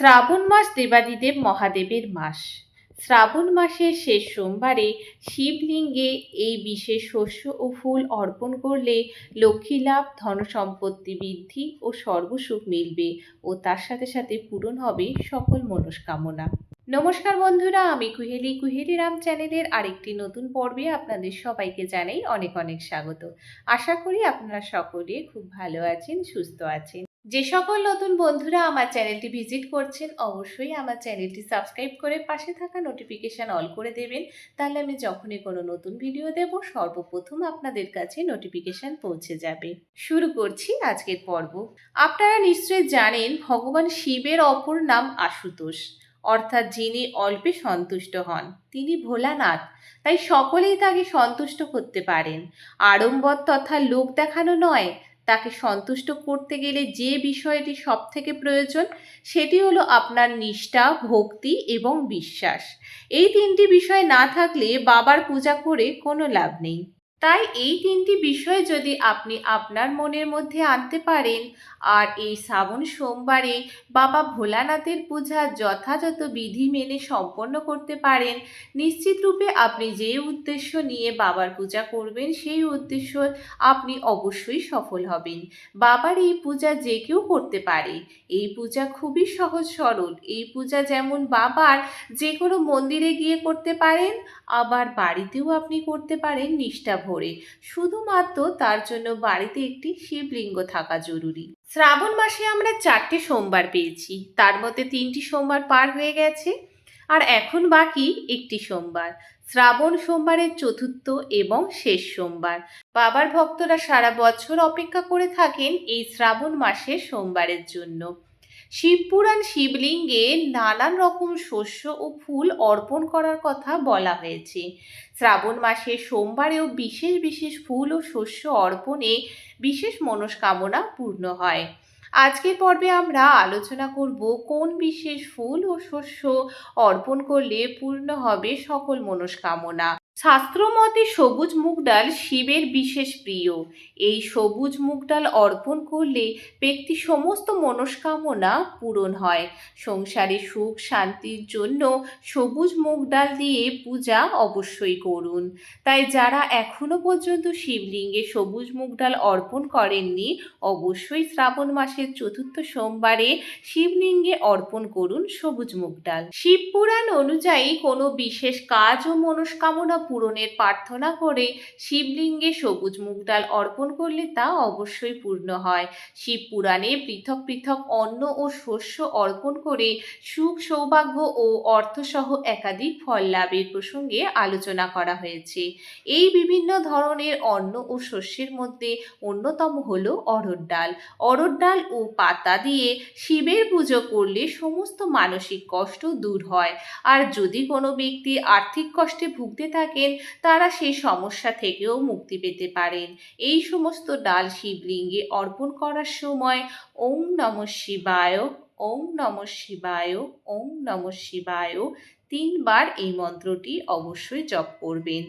শ্রাবণ মাস দেবাদিদেব মহাদেবের মাস। শ্রাবণ মাসের শেষ সোমবারে শিবলিঙ্গে এই বিশেষ শস্য ও ফুল অর্পণ করলে লক্ষ্মী লাভ, ধনসম্পত্তি বৃদ্ধি ও সর্বসুখ মিলবে ও তার সাথে সাথে পূরণ হবে সকল মনস্কামনা। নমস্কার বন্ধুরা, আমি কুহেলি রাম চ্যানেলের আরেকটি নতুন পর্বে আপনাদের সবাইকে জানাই অনেক অনেক স্বাগত। আশা করি আপনারা সকলে খুব ভালো আছেন, সুস্থ আছেন। যে সকল নতুন বন্ধুরা আমার চ্যানেলটি ভিজিট করছেন, অবশ্যই আমার চ্যানেলটি সাবস্ক্রাইব করে পাশে থাকা নোটিফিকেশান অল করে দেবেন। তাহলে আমি যখনই কোনো নতুন ভিডিও দেব সর্বপ্রথম আপনাদের কাছে নোটিফিকেশান পৌঁছে যাবে। শুরু করছি আজকের পর্ব। আপনারা নিশ্চয়ই জানেন ভগবান শিবের অপর নাম আশুতোষ, অর্থাৎ যিনি অল্পে সন্তুষ্ট হন, তিনি ভোলানাথ। তাই সকলেই তাকে সন্তুষ্ট করতে পারেন। আড়ম্বর তথা লোক দেখানো নয়, তাকে সন্তুষ্ট করতে গেলে যে বিষয়টি সব থেকে প্রয়োজন সেটি হলো আপনার নিষ্ঠা, ভক্তি এবং বিশ্বাস। এই তিনটি বিষয় না থাকলে বাবার পূজা করে কোনো লাভ নেই। তাই এই তিনটি বিষয় যদি আপনি আপনার মনের মধ্যে আনতে পারেন আর এই শ্রাবণ সোমবারে বাবা ভোলানাথের পূজা যথাযথ বিধি মেনে সম্পন্ন করতে পারেন, নিশ্চিত রূপে আপনি যে উদ্দেশ্য নিয়ে বাবার পূজা করবেন সেই উদ্দেশ্য আপনি অবশ্যই সফল হবেন। বাবার এই পূজা যে কেউ করতে পারে। এই পূজা খুবই সহজ সরল। এই পূজা যেমন বাবার যে কোনো মন্দিরে গিয়ে করতে পারেন, আবার বাড়িতেও আপনি করতে পারেন নিষ্ঠা ভরে। শুধুমাত্র তার জন্য বাড়িতে একটি শিবলিঙ্গ থাকা জরুরি। শ্রাবণ মাসে আমরা 4টে সোমবার পেয়েছি, তার মধ্যে 3টি সোমবার পার হয়ে গেছে আর এখন বাকি একটি সোমবার, শ্রাবণ সোমবারের চতুর্থ এবং শেষ সোমবার। বাবার ভক্তরা সারা বছর অপেক্ষা করে থাকেন এই শ্রাবণ মাসের সোমবারের জন্য। শিবপুরাণ শিবলিঙ্গে নানান রকম শস্য ও ফুল অর্পণ করার কথা বলা হয়েছে। শ্রাবণ মাসে সোমবারেও বিশেষ বিশেষ ফুল ও শস্য অর্পণে বিশেষ মনস্কামনা পূর্ণ হয়। আজকের পর্বে আমরা আলোচনা করব কোন বিশেষ ফুল ও শস্য অর্পণ করলে পূর্ণ হবে সকল মনস্কামনা। শাস্ত্রমতে সবুজ মুগ ডাল শিবের বিশেষ প্রিয়। এই সবুজ মুগ ডাল অর্পণ করলে ব্যক্তি সমস্ত মনস্কামনা পূরণ হয়। সংসারে সুখ শান্তির জন্য সবুজ মুগ ডাল দিয়ে পূজা অবশ্যই করুন। তাই যারা এখনো পর্যন্ত শিবলিঙ্গে সবুজ মুগ ডাল অর্পণ করেননি, অবশ্যই শ্রাবণ মাসের চতুর্থ সোমবারে শিবলিঙ্গে অর্পণ করুন সবুজ মুগ ডাল। শিবপুরাণ অনুযায়ী কোনো বিশেষ কাজ ও মনস্কামনা পূরণের প্রার্থনা করে শিবলিঙ্গে সবুজ মুগ ডাল অর্পণ করলে তা অবশ্যই পূর্ণ হয়। শিবপুরাণে পৃথক পৃথক অন্ন ও শস্য অর্পণ করে সুখ, সৌভাগ্য ও অর্থসহ একাধিক ফল লাভের প্রসঙ্গে আলোচনা করা হয়েছে। এই বিভিন্ন ধরনের অন্ন ও শস্যের মধ্যে অন্যতম হল অড়হর ডাল। অড়হর ডাল ও পাতা দিয়ে শিবের পুজো করলে সমস্ত মানসিক কষ্ট দূর হয়। আর যদি কোনো ব্যক্তি আর্থিক কষ্টে ভুগতে থাকেন, তারা সেই সমস্যা থেকেও মুক্তি পেতে পারেন। এই সমস্ত ডাল শিবলিঙ্গে অর্পণ করার সময় ওং নমঃ শিবায়, ওং নমঃ শিবায়, ওং নমঃ শিবায় 3বার এই মন্ত্রটি অবশ্যই জপ করবেন।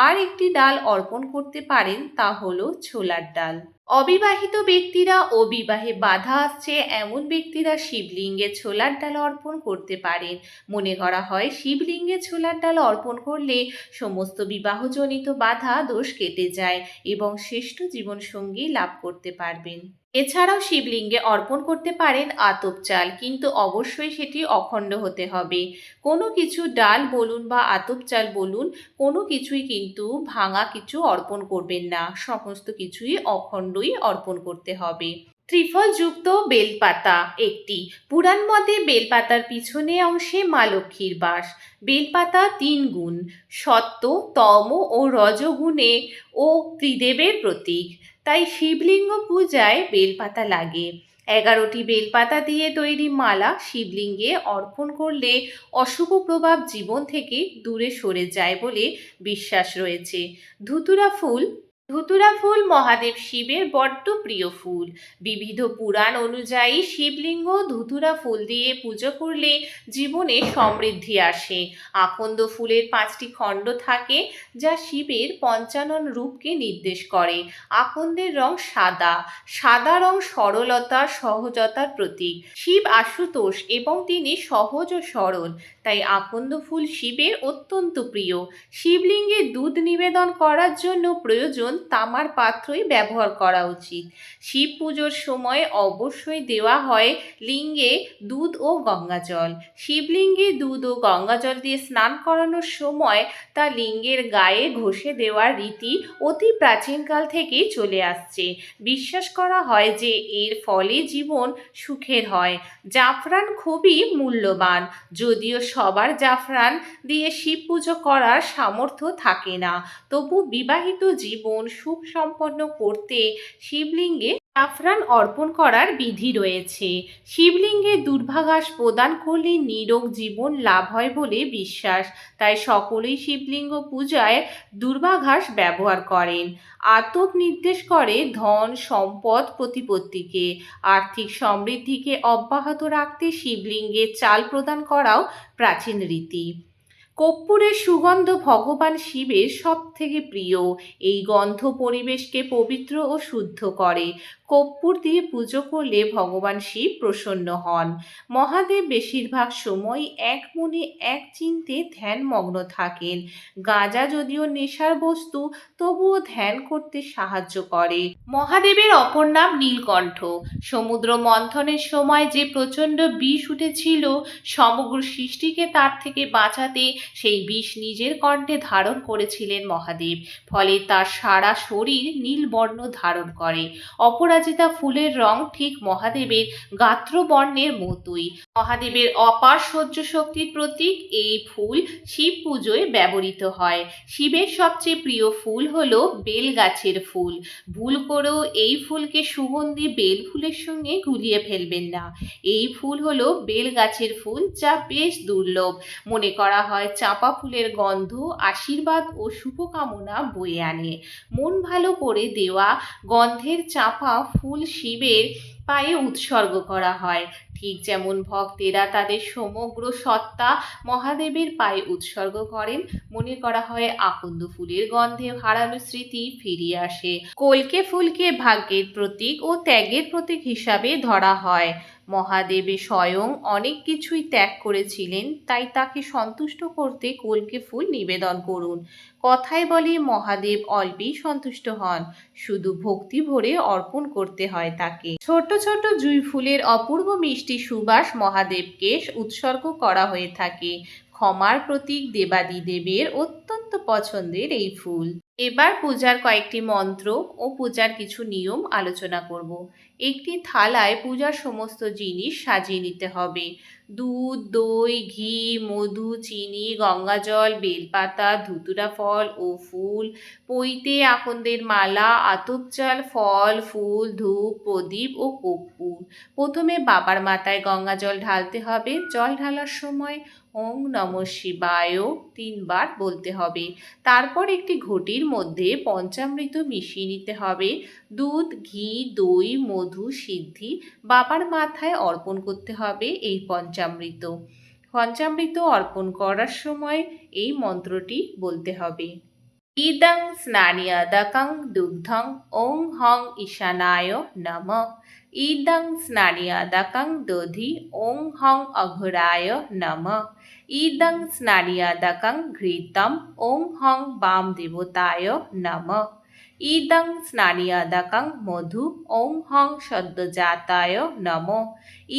আর একটি ডাল অর্পণ করতে পারেন, তা হলো ছোলার ডাল। অবিবাহিত ব্যক্তিরা ও বিবাহে বাধা আসছে এমন ব্যক্তিরা শিবলিঙ্গে ছোলার ডাল অর্পণ করতে পারেন। মনে করা হয় শিবলিঙ্গে ছোলার ডাল অর্পণ করলে সমস্ত বিবাহজনিত বাধা দোষ কেটে যায় এবং শ্রেষ্ঠ জীবনসঙ্গী লাভ করতে পারবেন। এছাড়াও শিবলিঙ্গে অর্পণ করতে পারেন আতপ চাল, কিন্তু অবশ্যই সেটি অখণ্ড হতে হবে। কোনো কিছু ডাল বলুন বা আতপ চাল বলুন, কোনো কিছুই কিন্তু ভাঙা কিছু অর্পণ করবেন না, সমস্ত কিছুই অখণ্ডই অর্পণ করতে হবে। ত্রিফলযুক্ত বেলপাতা একটি। পুরাণ মতে বেলপাতার পিছনে অংশে মা লক্ষ্মীর বাস। বেলপাতা 3 গুণ, সত্ত্ব, তম ও রজগুণে ও ত্রিদেবের প্রতীক। তাই শিবলিঙ্গ পূজায় বেলপাতা লাগে। 11টি বেলপাতা দিয়ে তৈরি মালা শিবলিঙ্গে অর্পণ করলে অশুভ প্রভাব জীবন থেকে দূরে সরে যায় বলে বিশ্বাস রয়েছে। ধুতুরা ফুল ধুতুরা ফুল মহাদেব শিবের বড্ড প্রিয় ফুল। বিবিধ পুরাণ অনুযায়ী শিবলিঙ্গ ধুতুরা ফুল দিয়ে পুজো করলে জীবনে সমৃদ্ধি আসে। আকন্দ ফুলের 5টি খণ্ড থাকে, যা শিবের পঞ্চানন রূপকে নির্দেশ করে। আকন্দের রং সাদা। সাদা রং সরলতা, সহজতার প্রতীক। শিব আশুতোষ এবং তিনি সহজ ও সরল, তাই আকন্দ ফুল শিবের অত্যন্ত প্রিয়। শিবলিঙ্গে দুধ নিবেদন করার জন্য প্রয়োজন তামার পাত্রই ব্যবহার করা উচিত। শিব পুজোর সময় অবশ্যই দেওয়া হয় লিঙ্গে দুধ ও গঙ্গাজল। শিবলিঙ্গে দুধ ও গঙ্গাজল দিয়ে স্নান করানোর সময় তা লিঙ্গের গায়ে ঘষে দেওয়ার রীতি অতি প্রাচীনকাল থেকেই চলে আসছে। বিশ্বাস করা হয় যে এর ফলে জীবন সুখের হয়। জাফরান খুবই মূল্যবান, যদিও সবার জাফরান দিয়ে শিব পুজো করার সামর্থ্য থাকে না, তবু বিবাহিত জীবন সুখ সম্পন্ন করতে শিবলিঙ্গে জাফরান অর্পণ করার বিধি রয়েছে। শিবলিঙ্গে দুর্বাঘাস প্রদান করলে নিরোগ জীবন লাভ হয় বলে বিশ্বাস, তাই সকলেই শিবলিঙ্গ পূজায় দুর্বাঘাস ব্যবহার করেন। আতপ নির্দেশ করে ধন সম্পদ প্রতিপত্তিকে। আর্থিক সমৃদ্ধিকে অব্যাহত রাখতে শিবলিঙ্গে চাল প্রদান করাও প্রাচীন রীতি। কর্পূরের সুগন্ধ ভগবান শিবের সবথেকে প্রিয়। এই গন্ধ পরিবেশকে পবিত্র ও শুদ্ধ করে। কর্পূর দিয়ে পুজো করলে ভগবান শিব প্রসন্ন হন। মহাদেব বেশিরভাগ সময় এক মনে এক চিন্তে ধ্যানমগ্ন থাকেন। গাঁজা যদিও নেশার বস্তু, তবুও ধ্যান করতে সাহায্য করে। মহাদেবের অপর নাম নীলকণ্ঠ। সমুদ্র মন্থনের সময় যে প্রচণ্ড বিষ উঠেছিল, সমগ্র সৃষ্টিকে তার থেকে বাঁচাতে সেই বিষ নিজের কণ্ঠে ধারণ করেছিলেন মহাদেব। ফলে তার সারা শরীর নীলবর্ণ ধারণ করে। অপরাজিতা ফুলের রং ঠিক মহাদেবের গাত্রবর্ণের মতোই। মহাদেবের অপার সহ্য শক্তির প্রতীক এই ফুল শিব পুজোয় ব্যবহৃত হয়। শিবের সবচেয়ে প্রিয় ফুল হলো বেল গাছের ফুল। ভুল করেও এই ফুলকে সুগন্ধি বেল ফুলের সঙ্গে গুলিয়ে ফেলবেন না। এই ফুল হলো বেল গাছের ফুল, যা বেশ দুর্লভ। মনে করা হয় চাঁপা ফুলের গন্ধ আশীর্বাদ ও শুভকামনা বয়ে আনে। মন ভালো করে দেওয়া গন্ধের চাঁপা ফুল শিবের পায়ে উৎসর্গ করা হয়। ঠিক যেমন ভক্তেরা তাদের সমগ্র সত্তা মহাদেবের পায়ে উৎসর্গ করেন, মনে করা হয় আকন্দ ফুলের গন্ধে হারানো স্মৃতি ফিরিয়ে আসে। কলকে ফুলকে ভাগ্যের প্রতীক ও ত্যাগের প্রতীক হিসাবে ধরা হয়। মহাদেব স্বয়ং অনেক কিছুই ত্যাগ করেছিলেন, তাই তাকে সন্তুষ্ট করতে কলকে ফুল নিবেদন করুন। কথায় বলে মহাদেব অল্পেই সন্তুষ্ট হন, শুধু ভক্তি ভরে অর্পণ করতে হয় তাকে। ছোট ছোট জুঁই ফুলের অপূর্ব মিষ্টি সুবাস মহাদেবকে উৎসর্গ করা হয়ে থাকে। ক্ষমার প্রতীক দেবাদিদেবের অত্যন্ত পছন্দের এই ফুল। এবার পূজার কয়েকটি মন্ত্র ও পূজার কিছু নিয়ম আলোচনা করব। একটি থালায় পূজার সমস্ত জিনিস সাজিয়ে নিতে হবে। দুধ, দই, ঘি, মধু, চিনি, গঙ্গাজল, বেলপাতা, ধুতুরা ফল ও ফুল, পৈতে, আকন্দের মালা, আতপ চাল, ফল, ফুল, ধূপ, প্রদীপ ও কর্পূর। প্রথমে বাবার মাথায় গঙ্গাজল ঢালতে হবে। জল ঢালার সময় ওং নমঃ শিবায় 3 বার বলতে হবে। তারপর একটি ঘটির মধ্যে পঞ্চামৃত মিশিয়ে নিতে হবে। দুধ, ঘি, দই, মধু, সিদ্ধি বাবার মাথায় অর্পণ করতে হবে এই পঞ্চামৃত। পঞ্চামৃত অর্পণ করার সময় এই মন্ত্রটি বলতে হবে। ইদং স্নানিয়াদাকং দুগ্ধং ওং হং ঈশানায় নমঃ। ইদং স্নানিয়াদাকং দধি ওং হং অঘোরায় নমঃ। ইদং স্নানিয়াদাকং ঘৃতম ওং হং বামদেবতায় নমঃ। ইদং স্নানিয়াদাকং মধু ওং হং সদ্যজাতায় নমঃ।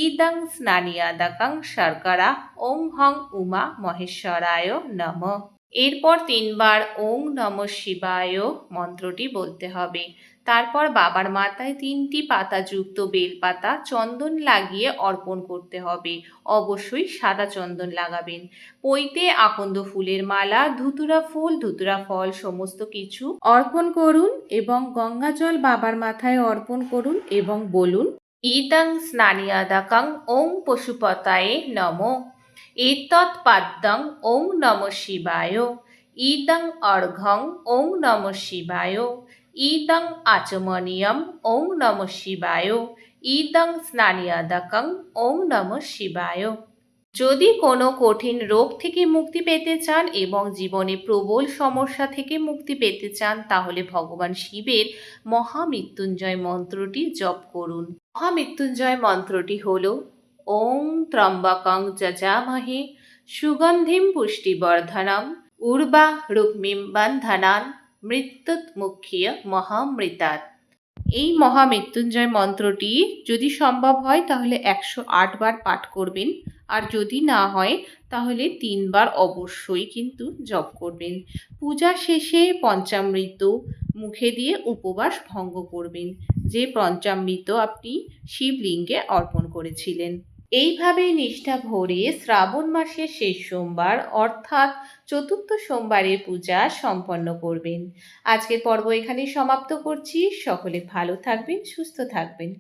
ইদং স্নানিয়াদাকং শর্করা ওং হং উমা মহেশ্বরায় নমঃ। এরপর 3 বার ওং নমঃ শিবায় মন্ত্রটি বলতে হবে। তারপর বাবার মাথায় 3টি পাতাযুক্ত বেলপাতা চন্দন লাগিয়ে অর্পণ করতে হবে। অবশ্যই সাদা চন্দন লাগাবেন। পৈতে আকন্দ ফুলের মালা, ধুতুরা ফুল, ধুতুরা ফল সমস্ত কিছু অর্পণ করুন এবং গঙ্গাজল বাবার মাথায় অর্পণ করুন এবং বলুন ইদং স্নানিয়াদাকং ওং পশুপতায়ে নমঃ। এতৎ পাদ্যং ওং নমঃ শিবায়। ইদং অর্ঘ্যং ওং নমঃ শিবায়। ইদং আচমনিয়ম ওং নমঃ শিবায়, ইদং স্নানিয়াদকং ওং নমঃ শিবায়। যদি কোনো কঠিন রোগ থেকে মুক্তি পেতে চান এবং জীবনে প্রবল সমস্যা থেকে মুক্তি পেতে চান তাহলে ভগবান শিবের মহামৃত্যুঞ্জয় মন্ত্রটি জপ করুন। মহামৃত্যুঞ্জয় মন্ত্রটি হল ওং ত্র্যম্বকং যজামহে সুগন্ধিম পুষ্টিবর্ধনম উর্বা রুক্মিম বন্ধনান মৃত্যুর্মুক্ষীয় মহামৃতাৎ। এই মহামৃত্যুঞ্জয় মন্ত্রটি যদি সম্ভব হয় তাহলে 108 বার পাঠ করবেন, আর যদি না হয় তাহলে 3 বার অবশ্যই কিন্তু জপ করবেন। পূজা শেষে পঞ্চামৃত মুখে দিয়ে উপবাস ভঙ্গ করবেন, যে পঞ্চামৃত আপনি শিবলিঙ্গে অর্পণ করেছিলেন। এইভাবে নিষ্ঠা ভরে শ্রাবণ মাসের শেষ সোমবার অর্থাৎ চতুর্থ সোমবারের পূজা সম্পন্ন করবেন। আজকের পর্ব এখানেই সমাপ্ত করছি। সকলে ভালো থাকবেন, সুস্থ থাকবেন।